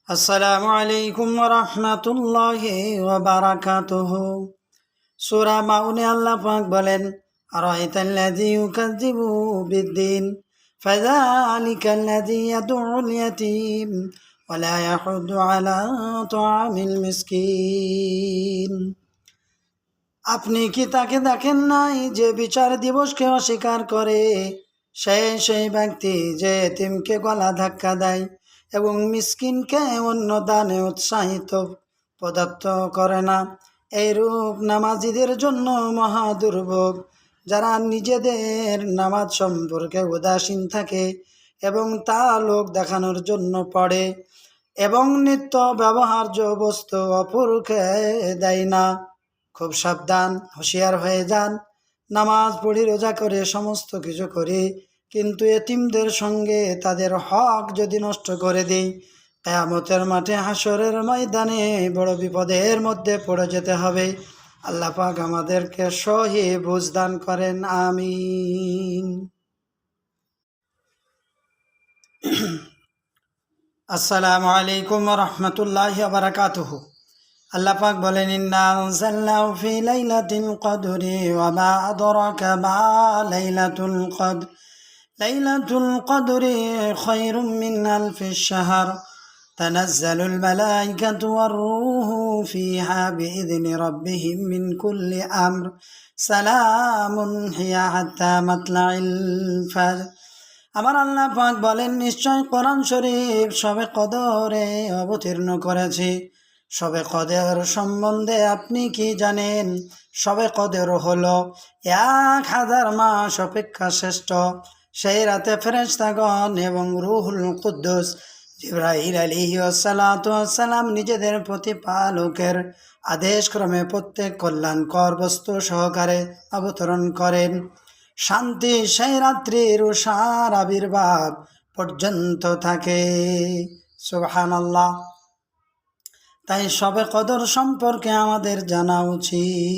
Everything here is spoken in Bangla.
আসসালামু আলাইকুম ওয়া রাহমাতুল্লাহি ওয়া বারাকাতুহু। সূরা মাউনে আল্লাহ পাক বলেন, আরাআইতাল্লাযী ইউকাযযিবু বিদ্দীন ফাযালিকাল্লাযী ইয়াদউল ইয়াতীম ওয়া লা ইয়াহুদ্দু আলা তাআমিল মিসকিন। আপনি কি তাকে দেখেন নাই যে বিচার দিবসকে অস্বীকার করে? সেই ব্যক্তি যে এতিমকে গলা ধাক্কা দেয় এবং মিসকিনকে অন্য দানে উৎসাহিত পদার্থ করে না। এইরূপ নামাজিদের জন্য মহা দুর্ভোগ, যারা নিজেদের নামাজ সম্পর্কে উদাসীন থাকে এবং তা লোক দেখানোর জন্য পড়ে এবং নিত্য ব্যবহার্য বস্তু অপরকে দেয় না। খুব সাবধান, হুঁশিয়ার হয়ে যান। নামাজ পড়ি, রোজা করে, সমস্ত কিছু করি, কিন্তু এতিমদের সঙ্গে তাদের হক যদি নষ্ট করে দিই, কিয়ামতের মাঠে হাসরের ময়দানে বড় বিপদের মধ্যে পড়ে যেতে হবে। আল্লাহ পাক আমাদেরকে সহি বুঝ দান করেন, আমিন। আসসালামু আলাইকুম ওয়া রাহমাতুল্লাহি ওয়া বারাকাতুহু। আল্লাহ পাক বলেন, ইন্না আনজালনাহু ফি লাইলাতিল কদরি ওয়া মা আদরাকা মা লাইলাতুল কদর। লাইলাতুল কদরি খায়রুম মিন আলফিশ শাহর। তানাজ্জালুল মালাইকাতু ওয়ার রূহু ফিহা বিইذনি রাব্বিহিম মিন কুল্লি আমর। সালামুন হিয়া হাত্তা মাতলাইল ফাজর। আমার আল্লাহ পাক বলেন, নিশ্চয় কোরআন শরীফ শবে কদরে অবতীর্ণ করেছি। শবে কদর সম্বন্ধে আপনি কি জানেন? শবে কদর হলো 1000 মাস অপেক্ষা শ্রেষ্ঠ। সেই রাতে ফেরেশতাগণ এবং রূহুল কুদ্দুস জিবরাইল আলাইহিস সালাতু ওয়াস সালাম নিজেদের প্রতিপালকের আদেশক্রমে প্রত্যেক কল্যাণকর বস্তু সহকারে অবতরণ করেন। শান্তি সেই রাত্রির উষার আবির্ভাব পর্যন্ত থাকে। সুবহানাল্লাহ। তাই শবে কদর সম্পর্কে আমাদের জানা উচিত।